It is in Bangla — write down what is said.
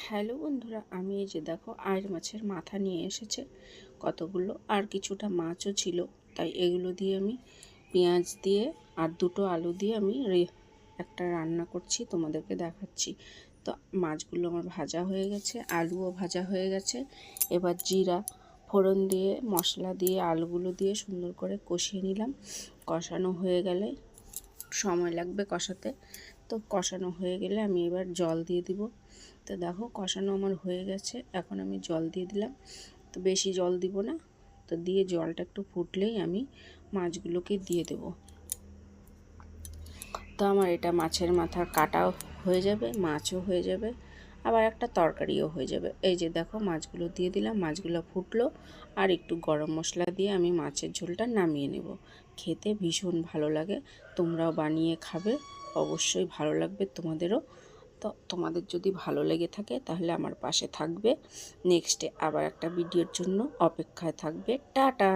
হ্যালো বন্ধুরা, আমি এই যে দেখো আইড় মাছের মাথা নিয়ে এসেছে কতগুলো, আর কিছুটা মাছও ছিল। তাই এগুলো দিয়ে আমি পেঁয়াজ দিয়ে আর দুটো আলু দিয়ে আমি একটা রান্না করছি, তোমাদেরকে দেখাচ্ছি। তো মাছগুলো আমার ভাজা হয়ে গেছে, আলুও ভাজা হয়ে গেছে। এবার জিরা ফোড়ন দিয়ে মশলা দিয়ে আলুগুলো দিয়ে সুন্দর করে কষিয়ে নিলাম। কষানো হয়ে গেলে সময় লাগবে কষাতে, তো কষানো হয়ে গেলে আমি এবার জল দিয়ে দিব। তো দেখো কষানো আমার হয়ে গেছে, এখন আমি জল দিয়ে দিলাম। তো বেশি জল দিব না, তো দিয়ে জলটা একটু ফুটলেই আমি মাছগুলোকে দিয়ে দেব। তো আমার এটা মাছের মাথা কাটাও হয়ে যাবে, মাছও হয়ে যাবে, আবার একটা তরকারিও হয়ে যাবে। এই যে দেখো মাছগুলো দিয়ে দিলাম, মাছগুলো ফুটলো, আর একটু গরম মশলা দিয়ে আমি মাছের ঝোলটা নামিয়ে নেব। খেতে ভীষণ ভালো লাগে, তোমরাও বানিয়ে খাবে, অবশ্যই ভালো লাগবে তোমাদেরও। তো তোমাদের যদি ভালো লেগে থাকে তাহলে আমার পাশে থাকবে, নেক্সটে আবার একটা ভিডিওর জন্য অপেক্ষায় থাকবে। টাটা।